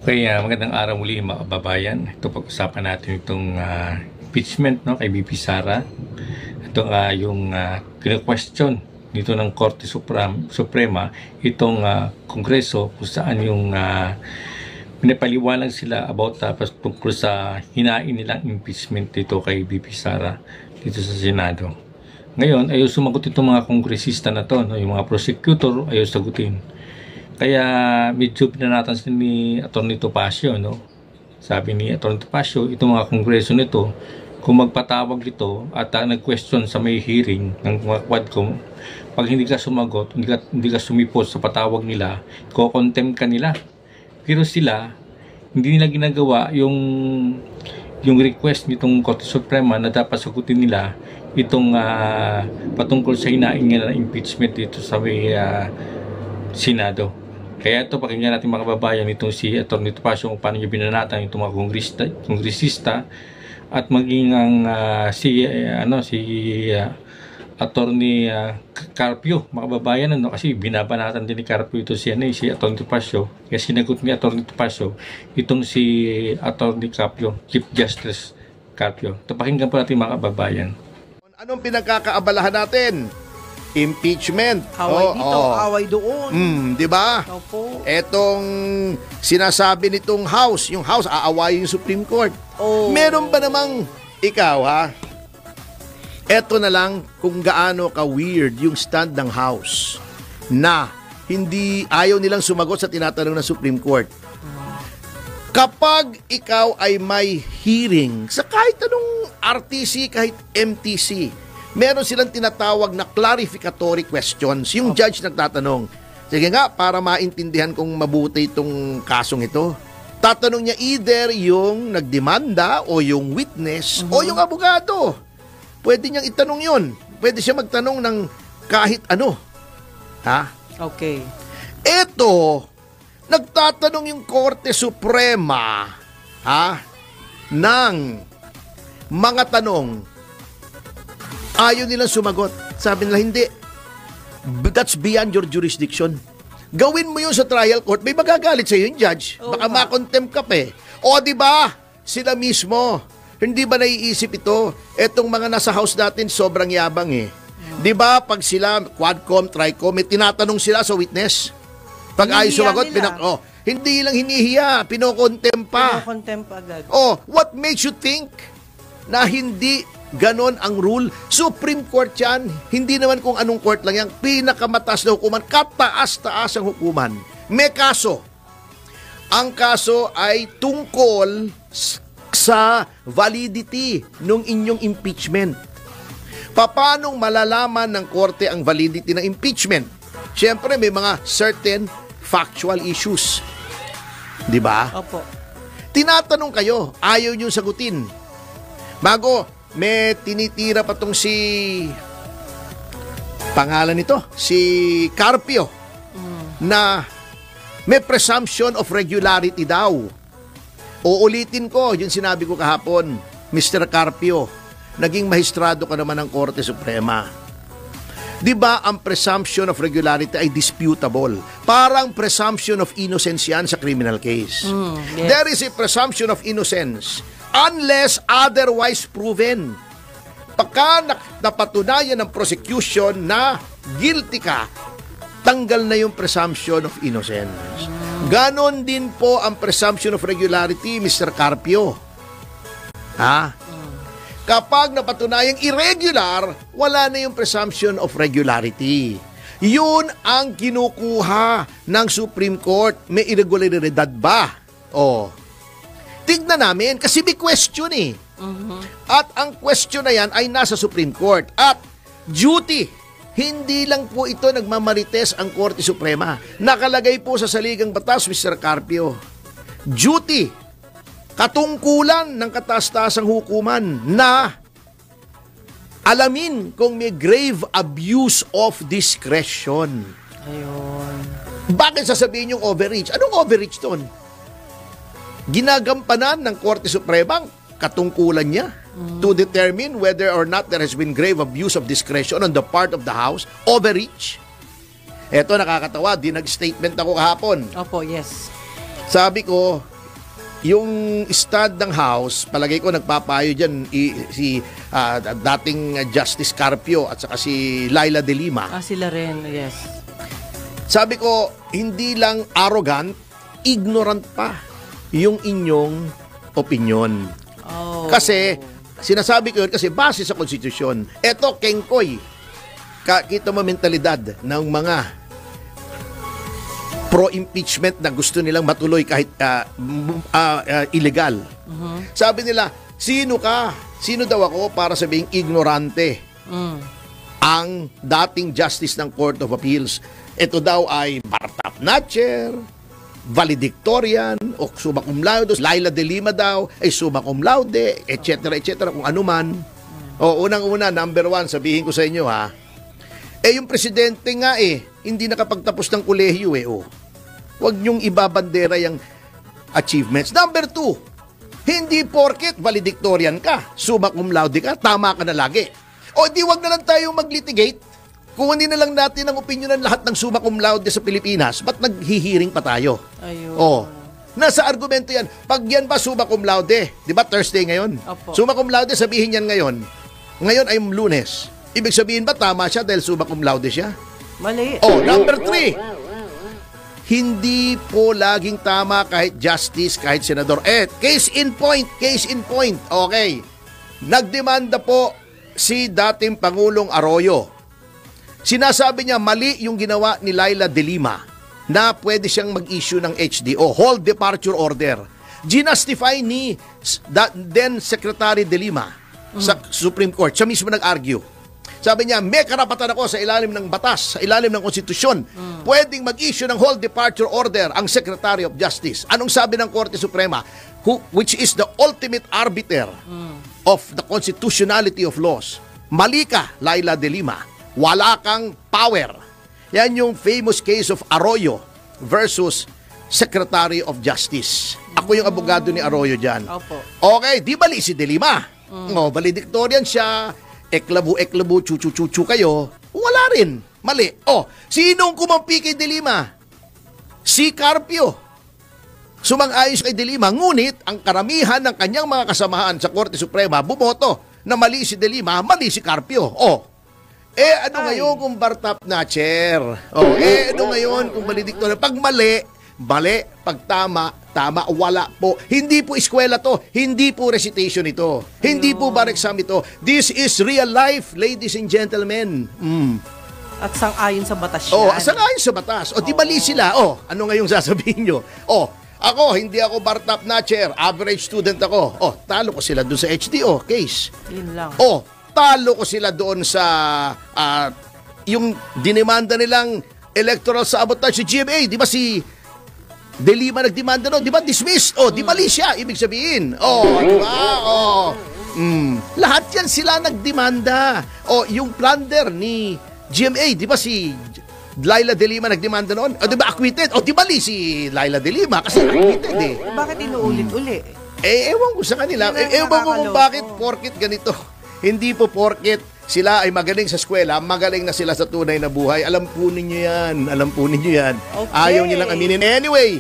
Kaya magandang araw muli mga kababayan. Ito pag-usapan natin itong impeachment kay BP Sara. Ito yung question dito ng Korte Suprema itong Kongreso kung saan yung pinapaliwanag sila about tungkol sa hinain nilang impeachment dito kay BP Sara dito sa Senado. Ngayon, ayaw sumagot itong mga kongresista na to, yung mga prosecutor ayaw sagutin. Kaya medyo pinanatan sila ni Atty. Topacio, Sabi ni Atty. Topacio, itong mga kongreso nito, kung magpatawag ito at nag-question sa may hearing ng mga Quadcom, pag hindi ka sumagot, hindi ka sumipot sa patawag nila, ko-contempt ka nila. Pero sila, hindi nila ginagawa yung request nitong Korte Suprema na dapat sagutin nila itong patungkol sa hinaing nila ng impeachment dito sa may Senado. Kaya ito, pakinggan natin mga kababayan itong si Atty. Topacio kung paano niya binanatan itong mga kongresista at maging ang si Atty. Carpio, mga kababayan, kasi binabanatan din ni Carpio ito si Atty. Topacio. Kaya sinagot ni Atty. Topacio itong si Atty. Carpio, Chief Justice Carpio. Ito, pakinggan po natin mga kababayan. Anong pinagkakaabalahan natin? Impeachment. Away dito, away doon. Di ba? Opo. Etong sinasabi nitong House, yung House aawayin yung Supreme Court. Meron ba namang ikaw, Eto na lang kung gaano ka-weird yung stand ng House na hindi ayaw nilang sumagot sa tinatanong ng Supreme Court. Kapag ikaw ay may hearing sa kahit anong RTC, kahit MTC, meron silang tinatawag na clarificatory questions. Yung judge nagtatanong, sige nga, para maintindihan kung mabuti itong kasong ito, tatanong niya either yung nagdemanda o yung witness o yung abogado. Pwede niyang itanong yun. Pwede siya magtanong ng kahit ano. Okay. Eto, nagtatanong yung Korte Suprema ng mga tanong. Ayaw nilang sumagot. Sabi nila, hindi. That's beyond your jurisdiction. Gawin mo yun sa trial court. May magagalit sa iyo yung judge. Baka makontempt ka pa eh. O diba, sila mismo. Hindi ba naiisip ito? Etong mga nasa house natin, sobrang yabang eh. Diba, pag sila, Quadcom, Tricom, may tinatanong sila sa witness. Pag ayaw sumagot, hindi lang hinihiya, pinokontempt pa. Pinokontempt agad. What makes you think na hindi ganon ang rule? Supreme Court yan. Hindi naman kung anong court lang yan. Pinakamataas na hukuman. Kataas-taas ang hukuman. May kaso. Ang kaso ay tungkol sa validity ng inyong impeachment. Paano malalaman ng korte ang validity ng impeachment? Siyempre, may mga certain factual issues. Di ba? Opo. Tinatanong kayo, ayaw nyo sagutin. Bago, may tinitira pa tong si pangalan nito, si Carpio, na may presumption of regularity daw. Uulitin ko, yung sinabi ko kahapon, Mr. Carpio, naging mahistrado ka naman ng Korte Suprema. Di ba ang presumption of regularity ay disputable? Parang presumption of innocence yan sa criminal case. Yes. There is a presumption of innocence unless otherwise proven. Pagka napatunayan ng prosecution na guilty ka, tanggal na yung presumption of innocence. Ganon din po ang presumption of regularity, Mr. Carpio. Kapag napatunayang irregular, wala na yung presumption of regularity. Yun ang kinukuha ng Supreme Court. May irregularidad ba? Tignan namin kasi may question eh. At ang question na yan ay nasa Supreme Court. At duty. Hindi lang po ito nagmamarites ang Korte Suprema. Nakalagay po sa saligang batas, Mr. Carpio. Duty. Katungkulan ng kataas-taasang hukuman na alamin kung may grave abuse of discretion. Ayun. Bakit sasabihin yung overreach? Anong overreach doon? Ginagampanan ng Korte Suprema katungkulan niya to determine whether or not there has been grave abuse of discretion on the part of the House, overreach. Eto, nakakatawa, nag-statement ako kahapon. Opo, yes. Sabi ko, yung stud ng House, palagay ko nagpapayo dyan si dating Justice Carpio at saka si Laila De Lima. Sila rin, yes. Sabi ko, hindi lang arrogant, ignorant pa yung inyong opinion. Oh. Kasi, sinasabi ko yun kasi base sa konstitusyon. Eto, kengkoy. Kita mo mentalidad ng mga pro-impeachment na gusto nilang matuloy kahit illegal. Sabi nila, sino ka? Sino daw ako para sabihing ignorante? Ang dating justice ng Court of Appeals. Ito daw ay Bartap Natcher, valedictorian, o summa cum laude, Laila De Lima daw, ay summa cum laude, etc., kung ano man. O, unang-una, number 1, sabihin ko sa inyo ha, yung presidente nga hindi nakapagtapos ng kolehiyo Huwag niyong ibabandera yung achievements. Number 2, hindi porket valedictorian ka, summa cum laude ka, tama ka na lagi. O di wag na lang tayo mag-litigate. Kung hindi na lang natin ang opinion ng lahat ng summa cum laude sa Pilipinas, ba't naghihiring pa tayo? Ayun. Nasa argumento yan. Pag yan ba summa cum laude, di ba Thursday ngayon? Opo. Summa cum laude, sabihin yan ngayon. Ngayon ay Lunes. Ibig sabihin ba tama siya dahil summa cum laude siya? Mali. Number 3. Hindi po laging tama kahit justice, kahit senador. Case in point. Okay. Nagdemanda po si dating Pangulong Arroyo. Sinasabi niya mali yung ginawa ni Laila De Lima na pwede siyang mag-issue ng HDO, Hold Departure Order. Ginastify ni then Secretary De Lima sa Supreme Court. Siya mismo nag-argue. Sabi niya, may karapatan ako sa ilalim ng batas, sa ilalim ng konstitusyon. Pwedeng mag-issue ng Hold Departure Order ang Secretary of Justice. Anong sabi ng Korte Suprema? Which is the ultimate arbiter of the constitutionality of laws. Mali ka, Laila De Lima. Wala kang power. Yan yung famous case of Arroyo versus Secretary of Justice. Ako yung abogado ni Arroyo dyan. Opo. Okay, di mali si De Lima. Valedictorian siya, eklabu, chuchu kayo. Wala rin. Mali. Sinong kumampi kay De Lima? Si Carpio. Sumang-ayos kay De Lima, ngunit ang karamihan ng kanyang mga kasamahan sa Korte Suprema bumoto na mali si De Lima, mali si Carpio. Ano ngayon kung Bartap Natcher? Ano ngayon kung valedictorian? Pag mali, pag tama, wala po. Hindi po eskwela to. Hindi po recitation ito. Hindi po bar exam ito. This is real life, ladies and gentlemen. At sang-ayon sa batas yan. Sang-ayon sa batas. Di bali sila. Ano ngayong sasabihin nyo? Ako, hindi ako Bartap Natcher. Average student ako. Talo ko sila doon sa HDO case. Yun lang. Talo ko sila doon sa yung dinemanda nilang electoral sabotage si GMA. Di ba si De Lima nagdemanda noon? Di ba dismissed? Di mali siya. Ibig sabihin. Di ba? Lahat yan sila nagdemanda. Yung plunder ni GMA, di ba si Laila De Lima nagdemanda noon? Di ba acquitted? Di mali si Laila De Lima kasi acquitted Bakit inuulit-uli? Ewan ko sa kanila. Ewan ko kung bakit porkit ganito. Hindi po porket sila ay magaling sa eskwela, magaling na sila sa tunay na buhay. Alam po ninyo yan. Okay. Ayaw nilang aminin. Anyway,